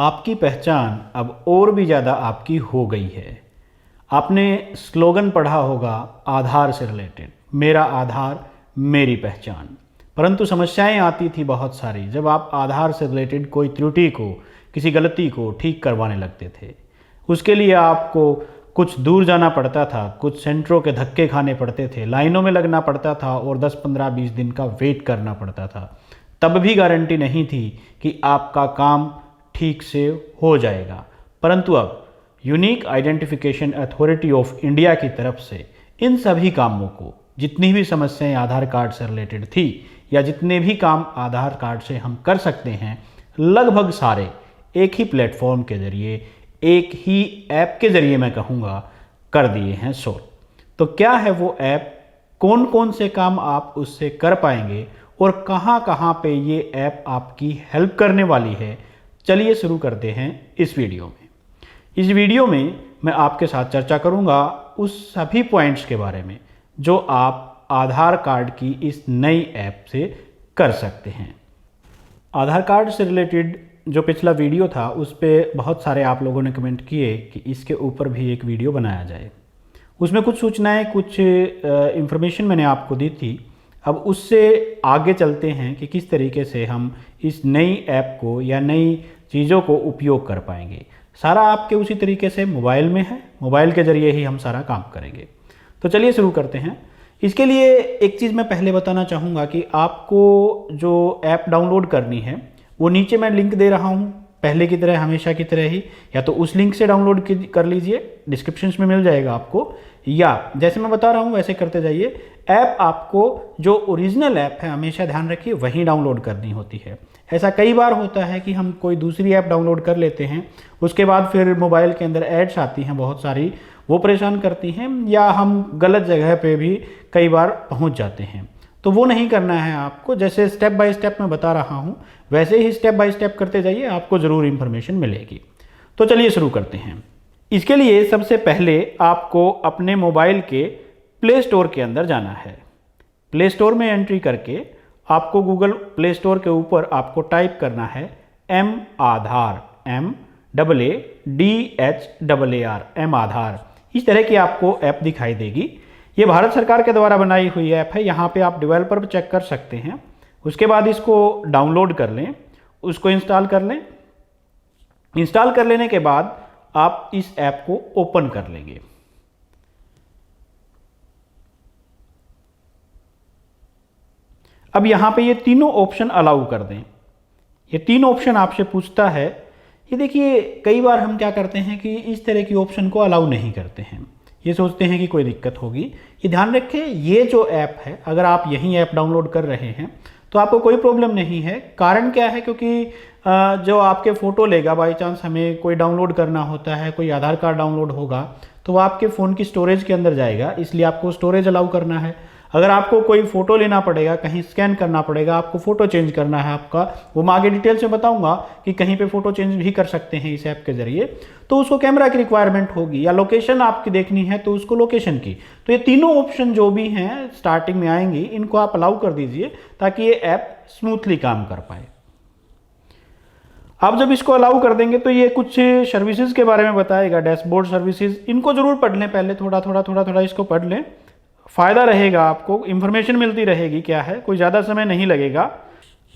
आपकी पहचान अब और भी ज़्यादा आपकी हो गई है। आपने स्लोगन पढ़ा होगा आधार से रिलेटेड, मेरा आधार मेरी पहचान। परंतु समस्याएं आती थी बहुत सारी जब आप आधार से रिलेटेड कोई त्रुटि को, किसी गलती को ठीक करवाने लगते थे। उसके लिए आपको कुछ दूर जाना पड़ता था, कुछ सेंटरों के धक्के खाने पड़ते थे, लाइनों में लगना पड़ता था और 10, 15, 20 दिन का वेट करना पड़ता था। तब भी गारंटी नहीं थी कि आपका काम ठीक से हो जाएगा। परंतु अब unique identification authority of India की तरफ से इन सभी कामों को, जितनी भी समस्याएं आधार कार्ड से रिलेटेड थी या जितने भी काम आधार कार्ड से हम कर सकते हैं, लगभग सारे एक ही प्लेटफॉर्म के ज़रिए, एक ही ऐप के ज़रिए मैं कहूँगा कर दिए हैं सॉल्व। तो क्या है वो ऐप, कौन कौन से काम आप उससे कर पाएंगे और कहाँ कहाँ पे ये ऐप आपकी हेल्प करने वाली है, चलिए शुरू करते हैं इस वीडियो में। इस वीडियो में मैं आपके साथ चर्चा करूंगा उस सभी पॉइंट्स के बारे में जो आप आधार कार्ड की इस नई ऐप से कर सकते हैं। आधार कार्ड से रिलेटेड जो पिछला वीडियो था उस पर बहुत सारे आप लोगों ने कमेंट किए कि इसके ऊपर भी एक वीडियो बनाया जाए। उसमें कुछ सूचनाएं, कुछ इन्फॉर्मेशन मैंने आपको दी थी। अब उससे आगे चलते हैं कि किस तरीके से हम इस नई ऐप को या नई चीज़ों को उपयोग कर पाएंगे। सारा आपके उसी तरीके से मोबाइल में है, मोबाइल के ज़रिए ही हम सारा काम करेंगे। तो चलिए शुरू करते हैं। इसके लिए एक चीज़ मैं पहले बताना चाहूँगा कि आपको जो ऐप डाउनलोड करनी है वो नीचे मैं लिंक दे रहा हूँ, पहले की तरह, हमेशा की तरह ही। या तो उस लिंक से डाउनलोड कर लीजिए, डिस्क्रिप्शन में मिल जाएगा आपको, या जैसे मैं बता रहा हूँ वैसे करते जाइए। ऐप आपको जो ओरिजिनल ऐप है, हमेशा ध्यान रखिए, वहीं डाउनलोड करनी होती है। ऐसा कई बार होता है कि हम कोई दूसरी ऐप डाउनलोड कर लेते हैं, उसके बाद फिर मोबाइल के अंदर एड्स आती हैं बहुत सारी, वो परेशान करती हैं, या हम गलत जगह पे भी कई बार पहुंच जाते हैं। तो वो नहीं करना है आपको। जैसे स्टेप बाय स्टेप मैं बता रहा हूं, वैसे ही स्टेप बाय स्टेप करते जाइए, आपको ज़रूर इन्फॉर्मेशन मिलेगी। तो चलिए शुरू करते हैं। इसके लिए सबसे पहले आपको अपने मोबाइल के प्ले स्टोर के अंदर जाना है। प्ले स्टोर में एंट्री करके आपको गूगल प्ले स्टोर के ऊपर आपको टाइप करना है एम आधार, MAADHAR, एम आधार। इस तरह की आपको ऐप दिखाई देगी। ये भारत सरकार के द्वारा बनाई हुई ऐप है। यहाँ पे आप डेवलपर पर चेक कर सकते हैं। उसके बाद इसको डाउनलोड कर लें, उसको इंस्टॉल कर लें। इंस्टॉल कर लेने के बाद आप इस ऐप को ओपन कर लेंगे। अब यहाँ पे ये तीनों ऑप्शन अलाउ कर दें। ये तीन ऑप्शन आपसे पूछता है। ये देखिए, कई बार हम क्या करते हैं कि इस तरह की ऑप्शन को अलाउ नहीं करते हैं, ये सोचते हैं कि कोई दिक्कत होगी। ये ध्यान रखें, ये जो ऐप है, अगर आप यही ऐप डाउनलोड कर रहे हैं तो आपको कोई प्रॉब्लम नहीं है। कारण क्या है, क्योंकि जो आपके फ़ोटो लेगा, बाई चांस हमें कोई डाउनलोड करना होता है, कोई आधार कार्ड डाउनलोड होगा, तो वो आपके फ़ोन की स्टोरेज के अंदर जाएगा, इसलिए आपको स्टोरेज अलाउ करना है। अगर आपको कोई फ़ोटो लेना पड़ेगा, कहीं स्कैन करना पड़ेगा, आपको फ़ोटो चेंज करना है आपका, वो मैं आगे डिटेल से बताऊंगा कि कहीं पे फ़ोटो चेंज भी कर सकते हैं इस ऐप के ज़रिए, तो उसको कैमरा की रिक्वायरमेंट होगी, या लोकेशन आपकी देखनी है तो उसको लोकेशन की। तो ये तीनों ऑप्शन जो भी हैं स्टार्टिंग में आएंगी, इनको आप अलाउ कर दीजिए ताकि ये ऐप स्मूथली काम कर पाए। आप जब इसको अलाउ कर देंगे तो ये कुछ सर्विसेज के बारे में बताएगा, डैशबोर्ड सर्विसेज। इनको जरूर पढ़ लें पहले, थोड़ा थोड़ा इसको पढ़ लें, फ़ायदा रहेगा, आपको इन्फॉर्मेशन मिलती रहेगी क्या है, कोई ज़्यादा समय नहीं लगेगा।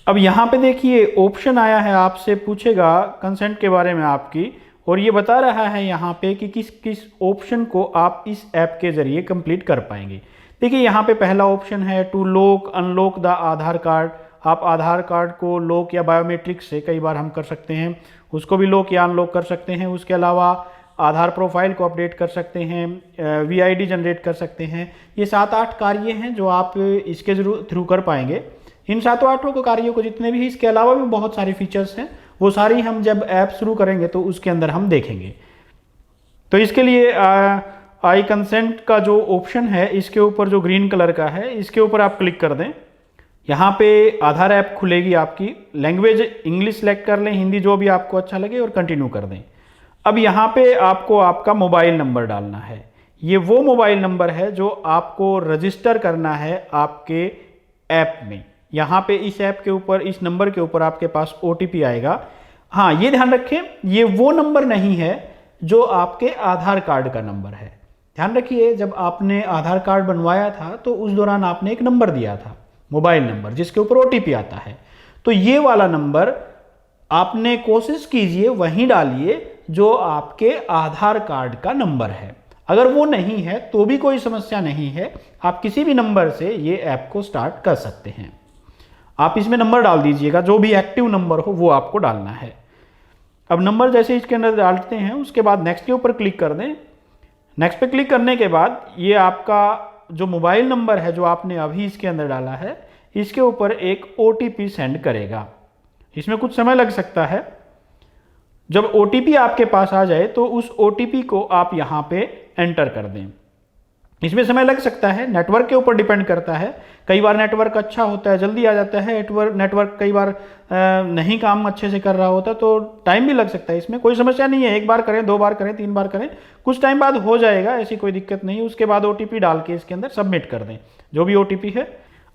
अब यहाँ पे देखिए ऑप्शन आया है, आपसे पूछेगा कंसेंट के बारे में आपकी, और ये बता रहा है यहाँ पे कि किस किस ऑप्शन को आप इस ऐप के ज़रिए कंप्लीट कर पाएंगे। देखिए यहाँ पे पहला ऑप्शन है to lock unlock the Aadhaar card. आप आधार कार्ड को लॉक या बायोमेट्रिक से कई बार हम कर सकते हैं, उसको भी लॉक या अनलॉक कर सकते हैं। उसके अलावा आधार प्रोफाइल को अपडेट कर सकते हैं, VID जनरेट कर सकते हैं। ये 7-8 कार्य हैं जो आप इसके थ्रू कर पाएंगे। इन 7-8 कार्यों को जितने भी, इसके अलावा भी बहुत सारे फीचर्स हैं, वो सारी हम जब ऐप शुरू करेंगे तो उसके अंदर हम देखेंगे। तो इसके लिए आई कंसेंट का जो ऑप्शन है, इसके ऊपर जो ग्रीन कलर का है, इसके ऊपर आप क्लिक कर दें। यहाँ पे आधार ऐप खुलेगी आपकी। लैंग्वेज इंग्लिश सेलेक्ट कर लें, हिंदी, जो भी आपको अच्छा लगे, और कंटिन्यू कर दें। अब यहाँ पे आपको आपका मोबाइल नंबर डालना है। ये वो मोबाइल नंबर है जो आपको रजिस्टर करना है आपके ऐप में। यहाँ पे इस ऐप के ऊपर, इस नंबर के ऊपर आपके पास OTP आएगा। हाँ, ये ध्यान रखें, ये वो नंबर नहीं है जो आपके आधार कार्ड का नंबर है। ध्यान रखिए, जब आपने आधार कार्ड बनवाया था तो उस दौरान आपने एक नंबर दिया था, मोबाइल नंबर, जिसके ऊपर OTP आता है। तो ये वाला नंबर आपने कोशिश कीजिए वहीं डालिए जो आपके आधार कार्ड का नंबर है। अगर वो नहीं है तो भी कोई समस्या नहीं है, आप किसी भी नंबर से ये ऐप को स्टार्ट कर सकते हैं। आप इसमें नंबर डाल दीजिएगा, जो भी एक्टिव नंबर हो वो आपको डालना है। अब नंबर जैसे इसके अंदर डालते हैं, उसके बाद नेक्स्ट के ऊपर क्लिक कर दें। नेक्स्ट पे क्लिक करने के बाद ये आपका जो मोबाइल नंबर है जो आपने अभी इसके अंदर डाला है, इसके ऊपर एक OTP सेंड करेगा। इसमें कुछ समय लग सकता है। जब OTP आपके पास आ जाए तो उस OTP को आप यहाँ पे एंटर कर दें। इसमें समय लग सकता है, नेटवर्क के ऊपर डिपेंड करता है। कई बार नेटवर्क अच्छा होता है, जल्दी आ जाता है। नेटवर्क कई बार नहीं काम अच्छे से कर रहा होता, तो टाइम भी लग सकता है। इसमें कोई समस्या नहीं है, 1 बार करें, 2 बार करें, 3 बार करें, कुछ टाइम बाद हो जाएगा, ऐसी कोई दिक्कत नहीं। उसके बाद OTP डाल के इसके अंदर सबमिट कर दें, जो भी OTP है।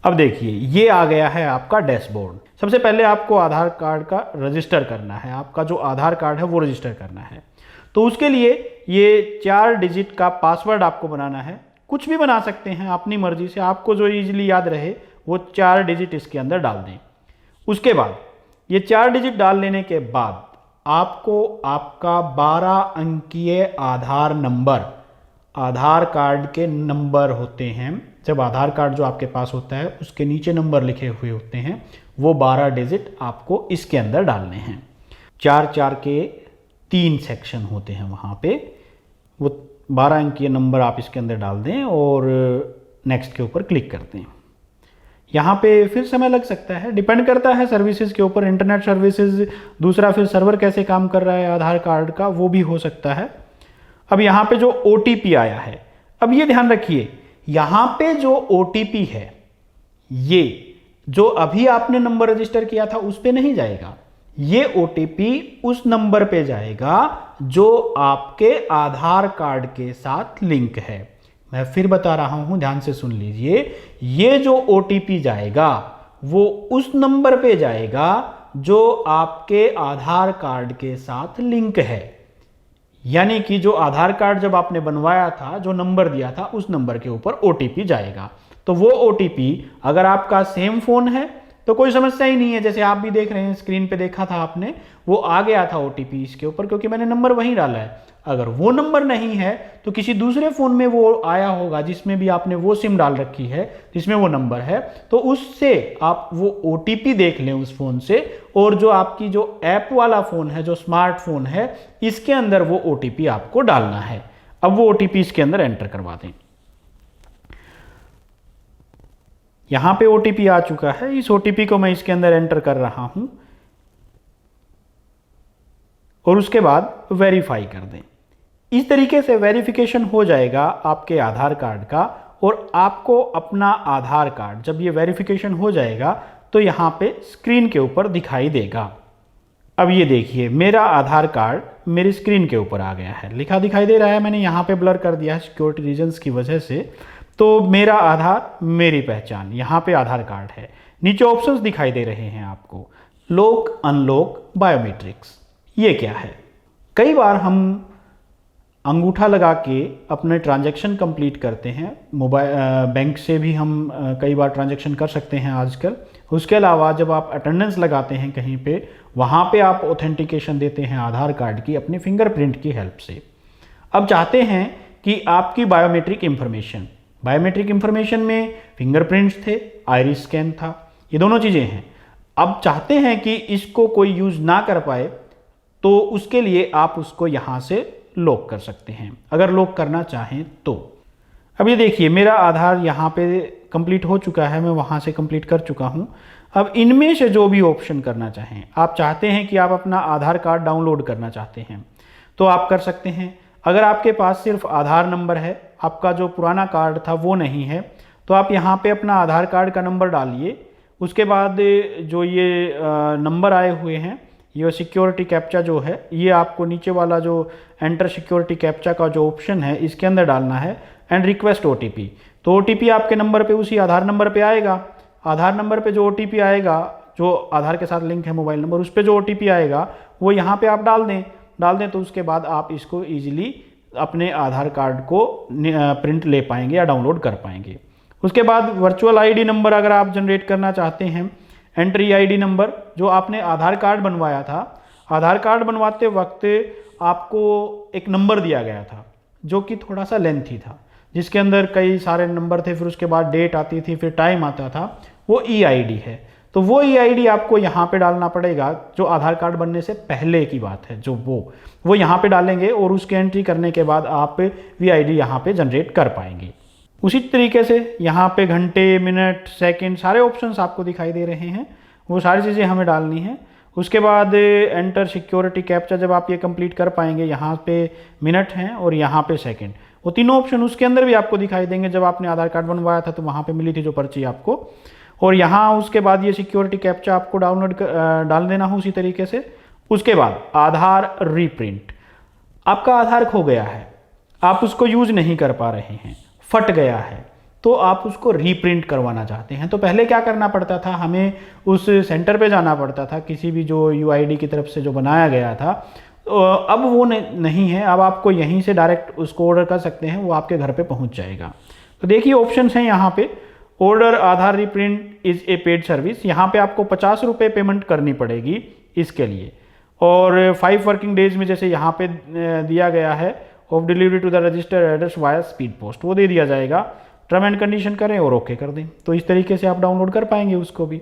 अब देखिए, ये आ गया है आपका डैशबोर्ड। सबसे पहले आपको आधार कार्ड का रजिस्टर करना है, आपका जो आधार कार्ड है वो रजिस्टर करना है। तो उसके लिए ये 4 डिजिट का पासवर्ड आपको बनाना है। कुछ भी बना सकते हैं अपनी मर्जी से, आपको जो इजीली याद रहे वो 4 डिजिट इसके अंदर डाल दें। उसके बाद ये 4 डिजिट डाल लेने के बाद आपको आपका 12 अंकीय आधार नंबर, आधार कार्ड के नंबर होते हैं, जब आधार कार्ड जो आपके पास होता है उसके नीचे नंबर लिखे हुए होते हैं, वो 12 डिजिट आपको इसके अंदर डालने हैं। 4-4 के 3 सेक्शन होते हैं वहाँ पे, वो 12 अंकीय नंबर आप इसके अंदर डाल दें और नेक्स्ट के ऊपर क्लिक कर दें। यहाँ पे फिर समय लग सकता है, डिपेंड करता है सर्विसेज के ऊपर, इंटरनेट सर्विसेज, दूसरा फिर सर्वर कैसे काम कर रहा है आधार कार्ड का, वो भी हो सकता है। अब यहाँ पे जो OTP आया है, अब ये ध्यान रखिए, यहाँ पे जो OTP है ये जो अभी आपने नंबर रजिस्टर किया था उस पे नहीं जाएगा, ये OTP उस नंबर पे जाएगा जो आपके आधार कार्ड के साथ लिंक है। मैं फिर बता रहा हूं, ध्यान से सुन लीजिए, ये जो OTP जाएगा वो उस नंबर पे जाएगा जो आपके आधार कार्ड के साथ लिंक है। यानी कि जो आधार कार्ड जब आपने बनवाया था, जो नंबर दिया था, उस नंबर के ऊपर OTP जाएगा। तो वो OTP अगर आपका सेम फोन है तो कोई समस्या ही नहीं है, जैसे आप भी देख रहे हैं स्क्रीन पे देखा था आपने, वो आ गया था OTP इसके ऊपर, क्योंकि मैंने नंबर वहीं डाला है। अगर वो नंबर नहीं है तो किसी दूसरे फोन में वो आया होगा जिसमें भी आपने वो सिम डाल रखी है जिसमें वो नंबर है, तो उससे आप वो OTP देख लें उस फोन से, और जो आपकी जो ऐप वाला फोन है, जो स्मार्टफोन है, इसके अंदर वो OTP आपको डालना है। अब वो OTP इसके अंदर एंटर करवा दें। यहां पे OTP आ चुका है, इस OTP को मैं इसके अंदर एंटर कर रहा हूं और उसके बाद वेरीफाई कर दें। इस तरीके से वेरिफिकेशन हो जाएगा आपके आधार कार्ड का, और आपको अपना आधार कार्ड जब ये वेरिफिकेशन हो जाएगा तो यहाँ पे स्क्रीन के ऊपर दिखाई देगा। अब ये देखिए, मेरा आधार कार्ड मेरी स्क्रीन के ऊपर आ गया है, लिखा दिखाई दे रहा है, मैंने यहाँ पे ब्लर कर दिया है सिक्योरिटी रीजंस की वजह से। तो मेरा आधार मेरी पहचान, यहाँ पे आधार कार्ड है। नीचे ऑप्शंस दिखाई दे रहे हैं आपको, लॉक, अनलॉक, बायोमेट्रिक्स। ये क्या है? कई बार हम अंगूठा लगा के अपने ट्रांजैक्शन कंप्लीट करते हैं, मोबाइल बैंक से भी हम कई बार ट्रांजैक्शन कर सकते हैं आजकल। उसके अलावा जब आप अटेंडेंस लगाते हैं कहीं पे, वहाँ पे आप ऑथेंटिकेशन देते हैं आधार कार्ड की अपनी फिंगरप्रिंट की हेल्प से। अब चाहते हैं कि आपकी बायोमेट्रिक इंफॉर्मेशन में फिंगरप्रिंट्स थे, आइरिस स्कैन था, ये दोनों चीज़ें हैं। अब चाहते हैं कि इसको कोई यूज़ ना कर पाए, तो उसके लिए आप उसको यहाँ से लॉक कर सकते हैं, अगर लॉक करना चाहें तो। अब ये देखिए, मेरा आधार यहाँ पे कंप्लीट हो चुका है, मैं वहाँ से कंप्लीट कर चुका हूँ। अब इनमें से जो भी ऑप्शन करना चाहें, आप चाहते हैं कि आप अपना आधार कार्ड डाउनलोड करना चाहते हैं तो आप कर सकते हैं। अगर आपके पास सिर्फ आधार नंबर है, आपका जो पुराना कार्ड था वो नहीं है, तो आप यहाँ पे अपना आधार कार्ड का नंबर डालिए। उसके बाद जो ये नंबर आए हुए हैं, ये सिक्योरिटी कैप्चा जो है, ये आपको नीचे वाला जो एंटर सिक्योरिटी कैप्चा का जो ऑप्शन है इसके अंदर डालना है, एंड रिक्वेस्ट OTP। तो OTP आपके नंबर पे, उसी आधार नंबर पे आएगा। आधार नंबर पे जो OTP आएगा, जो आधार के साथ लिंक है मोबाइल नंबर, उस पर जो OTP आएगा वो यहाँ पे आप डाल दें तो उसके बाद आप इसको ईजिली अपने आधार कार्ड को प्रिंट ले पाएंगे या डाउनलोड कर पाएंगे। उसके बाद वर्चुअल ID नंबर अगर आप जनरेट करना चाहते हैं, एंट्री ID नंबर जो आपने आधार कार्ड बनवाया था, आधार कार्ड बनवाते वक्त आपको एक नंबर दिया गया था जो कि थोड़ा सा लेंथी था, जिसके अंदर कई सारे नंबर थे, फिर उसके बाद डेट आती थी, फिर टाइम आता था, वो EID है। तो वो EID आपको यहाँ पे डालना पड़ेगा, जो आधार कार्ड बनने से पहले की बात है, जो वो यहाँ पे डालेंगे और उसके एंट्री करने के बाद आप VID यहाँ पे जनरेट कर पाएंगे। उसी तरीके से यहाँ पे घंटे, मिनट, सेकंड सारे ऑप्शंस आपको दिखाई दे रहे हैं, वो सारी चीज़ें हमें डालनी है। उसके बाद एंटर सिक्योरिटी कैप्चा जब आप ये कंप्लीट कर पाएंगे, यहाँ पे मिनट हैं और यहाँ पे सेकंड, वो तीनों ऑप्शन उसके अंदर भी आपको दिखाई देंगे। जब आपने आधार कार्ड बनवाया था तो वहाँ पे मिली थी जो पर्ची आपको, और यहाँ उसके बाद ये सिक्योरिटी कैप्चा आपको डाल देना हो उसी तरीके से। उसके बाद आधार रीप्रिंट, आपका आधार खो गया है, आप उसको यूज नहीं कर पा रहे हैं, फट गया है, तो आप उसको रीप्रिंट करवाना चाहते हैं। तो पहले क्या करना पड़ता था, हमें उस सेंटर पे जाना पड़ता था, किसी भी जो UID की तरफ से जो बनाया गया था, अब वो नहीं है। अब आपको यहीं से डायरेक्ट उसको ऑर्डर कर सकते हैं, वो आपके घर पे पहुंच जाएगा। तो देखिए ऑप्शंस हैं यहाँ पे, order Aadhaar reprint is a paid service, यहाँ पे आपको 50 रुपये पेमेंट करनी पड़ेगी इसके लिए, और 5 वर्किंग डेज में जैसे यहाँ पे दिया गया है of delivery to the registered address via speed post, वो दे दिया जाएगा। टर्म एंड कंडीशन करें और ओके कर दें, तो इस तरीके से आप डाउनलोड कर पाएंगे उसको भी।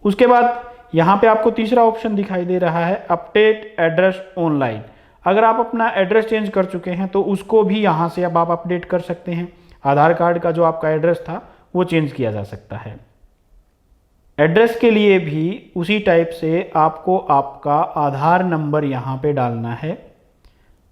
उसके बाद यहाँ पे आपको तीसरा ऑप्शन दिखाई दे रहा है अपडेट एड्रेस ऑनलाइन। अगर आप अपना एड्रेस चेंज कर चुके हैं तो उसको भी यहाँ से अब आप अपडेट कर सकते हैं। आधार कार्ड का जो आपका एड्रेस था वो चेंज किया जा सकता है। एड्रेस के लिए भी उसी टाइप से आपको आपका आधार नंबर यहाँ पे डालना है।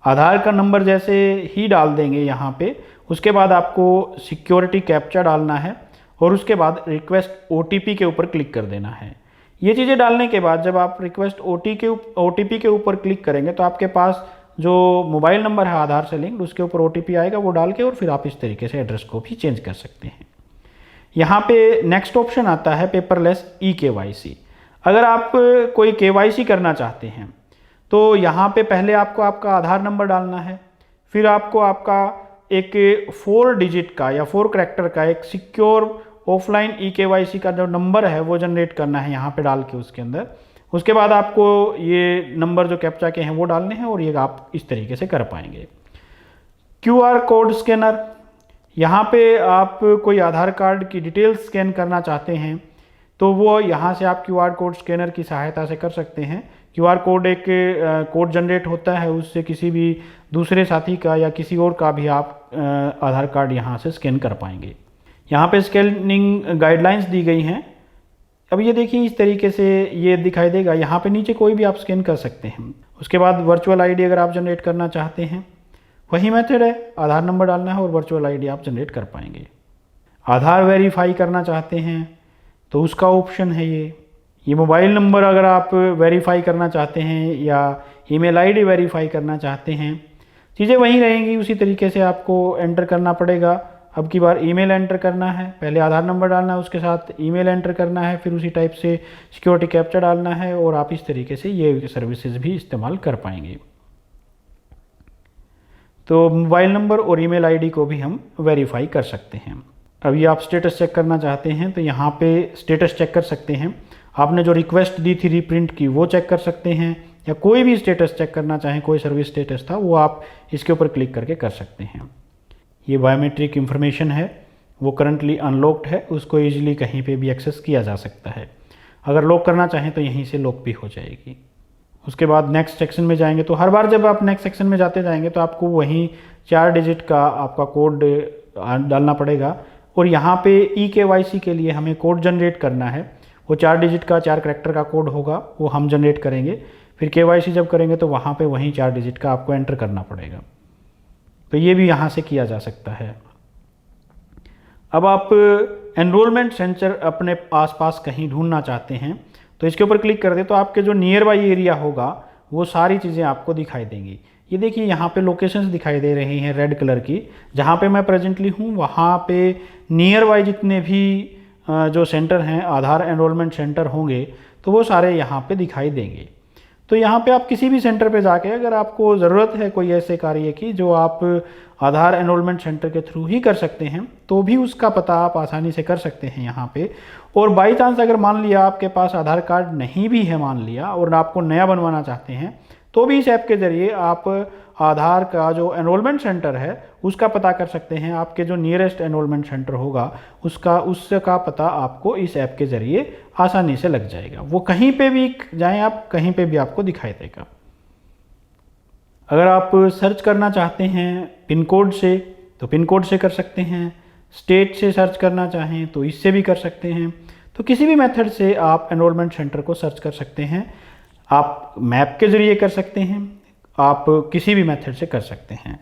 आधार का नंबर जैसे ही डाल देंगे यहाँ पे, उसके बाद आपको सिक्योरिटी कैप्चा डालना है और उसके बाद रिक्वेस्ट OTP के ऊपर क्लिक कर देना है। ये चीज़ें डालने के बाद जब आप रिक्वेस्ट OTP के ऊपर क्लिक करेंगे तो आपके पास जो मोबाइल नंबर है आधार से लिंक्ड, उसके ऊपर OTP आएगा, वो डाल के और फिर आप इस तरीके से एड्रेस को भी चेंज कर सकते हैं। यहाँ पे नेक्स्ट ऑप्शन आता है पेपरलेस eKYC। अगर आप कोई KYC करना चाहते हैं तो यहाँ पे पहले आपको आपका आधार नंबर डालना है, फिर आपको आपका एक 4 डिजिट का या 4 कैरेक्टर का एक सिक्योर ऑफलाइन eKYC का जो नंबर है वो जनरेट करना है यहाँ पे डाल के उसके अंदर। उसके बाद आपको ये नंबर जो कैप्चा के हैं वो डालने हैं और ये आप इस तरीके से कर पाएंगे। QR कोड स्कैनर, यहाँ पे आप कोई आधार कार्ड की डिटेल्स स्कैन करना चाहते हैं तो वो यहाँ से आप QR कोड स्कैनर की सहायता से कर सकते हैं। QR कोड एक कोड जनरेट होता है, उससे किसी भी दूसरे साथी का या किसी और का भी आप आधार कार्ड यहाँ से स्कैन कर पाएंगे। यहाँ पे स्कैनिंग गाइडलाइंस दी गई हैं। अब ये देखिए इस तरीके से ये दिखाई देगा, यहाँ पे नीचे कोई भी आप स्कैन कर सकते हैं। उसके बाद वर्चुअल ID अगर आप जनरेट करना चाहते हैं, वही मेथड है, आधार नंबर डालना है और वर्चुअल ID आप जनरेट कर पाएंगे। आधार वेरीफाई करना चाहते हैं तो उसका ऑप्शन है ये मोबाइल नंबर अगर आप वेरीफाई करना चाहते हैं या ईमेल ID वेरीफाई करना चाहते हैं, चीज़ें वहीं रहेंगी, उसी तरीके से आपको एंटर करना पड़ेगा। अब की बार ईमेल एंटर करना है, पहले आधार नंबर डालना है, उसके साथ ईमेल एंटर करना है, फिर उसी टाइप से सिक्योरिटी कैप्चा डालना है और आप इस तरीके से ये सर्विसेज भी इस्तेमाल कर पाएंगे। तो मोबाइल नंबर और ईमेल ID को भी हम वेरीफाई कर सकते हैं। अभी आप स्टेटस चेक करना चाहते हैं तो यहाँ पे स्टेटस चेक कर सकते हैं। आपने जो रिक्वेस्ट दी थी रीप्रिंट की वो चेक कर सकते हैं, या कोई भी स्टेटस चेक करना चाहें, कोई सर्विस स्टेटस था वो आप इसके ऊपर क्लिक करके कर सकते हैं। ये बायोमेट्रिक इन्फॉर्मेशन है, वो करंटली अनलॉक्ड है, उसको ईजिली कहीं पे भी एक्सेस किया जा सकता है। अगर लॉक करना चाहें तो यहीं से लॉक भी हो जाएगी। उसके बाद नेक्स्ट सेक्शन में जाएंगे तो हर बार जब आप नेक्स्ट सेक्शन में जाते जाएंगे तो आपको वहीं 4 डिजिट का आपका कोड डालना पड़ेगा और यहाँ पे eKYC के लिए हमें कोड जनरेट करना है। वो 4 डिजिट का 4 कैरेक्टर का कोड होगा, वो हम जनरेट करेंगे। फिर KYC जब करेंगे तो वहाँ पे वहीं 4 डिजिट का आपको एंटर करना पड़ेगा। तो ये भी यहाँ से किया जा सकता है। अब आप एनरोलमेंट सेंटर अपने आसपास कहीं ढूंढना चाहते हैं तो इसके ऊपर क्लिक कर दे तो आपके जो नियर बाई एरिया होगा वो सारी चीज़ें आपको दिखाई देंगी। ये देखिए यहाँ पे लोकेशंस दिखाई दे रही हैं रेड कलर की, जहाँ पे मैं प्रेजेंटली हूँ वहाँ पे नियर बाई जितने भी जो सेंटर हैं, आधार एनरोलमेंट सेंटर होंगे, तो वो सारे यहाँ पे दिखाई देंगे। तो यहाँ पे आप किसी भी सेंटर पे जाके अगर आपको ज़रूरत है कोई ऐसे कार्य की जो आप आधार एनरोलमेंट सेंटर के थ्रू ही कर सकते हैं, तो भी उसका पता आप आसानी से कर सकते हैं यहाँ पे। और बाई चांस अगर मान लिया आपके पास आधार कार्ड नहीं भी है मान लिया, और आपको नया बनवाना चाहते हैं, तो भी इस ऐप के ज़रिए आप आधार का जो एनरोलमेंट सेंटर है उसका पता कर सकते हैं। आपके जो नियरेस्ट एनरोलमेंट सेंटर होगा उसका पता आपको इस ऐप के ज़रिए आसानी से लग जाएगा। वो कहीं पे भी जाएं आप, कहीं पे भी आपको दिखाई देगा। अगर आप सर्च करना चाहते हैं पिन कोड से, तो पिन कोड से कर सकते हैं। स्टेट से सर्च करना चाहें तो इससे भी कर सकते हैं। तो किसी भी मेथड से आप एनरोलमेंट सेंटर को सर्च कर सकते हैं। आप मैप के ज़रिए कर सकते हैं, आप किसी भी मेथड से कर सकते हैं।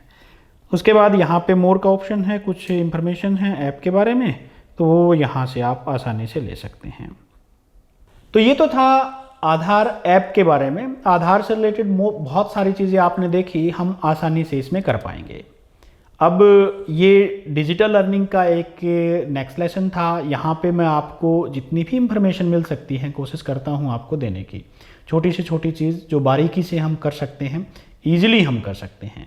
उसके बाद यहाँ पे मोर का ऑप्शन है, कुछ इन्फॉर्मेशन है ऐप के बारे में, तो वो यहाँ से आप आसानी से ले सकते हैं। तो ये तो था आधार ऐप के बारे में। आधार से रिलेटेड बहुत सारी चीज़ें आपने देखी, हम आसानी से इसमें कर पाएंगे। अब ये डिजिटल लर्निंग का एक नेक्स्ट लेसन था। यहाँ पे मैं आपको जितनी भी इंफॉर्मेशन मिल सकती है कोशिश करता हूँ आपको देने की। छोटी से छोटी चीज़ जो बारीकी से हम कर सकते हैं, ईजिली हम कर सकते हैं।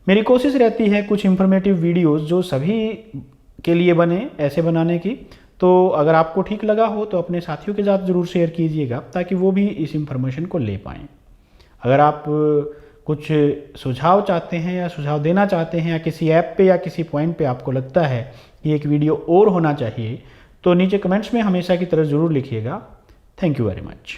मेरी कोशिश रहती है कुछ इंफॉर्मेटिव वीडियोस जो सभी के लिए बने, ऐसे बनाने की। तो अगर आपको ठीक लगा हो तो अपने साथियों के साथ ज़रूर शेयर कीजिएगा, ताकि वो भी इस इंफॉर्मेशन को ले पाएँ। अगर आप कुछ सुझाव चाहते हैं या सुझाव देना चाहते हैं, या किसी ऐप पे या किसी पॉइंट पे आपको लगता है कि एक वीडियो और होना चाहिए, तो नीचे कमेंट्स में हमेशा की तरह ज़रूर लिखिएगा। Thank you very much.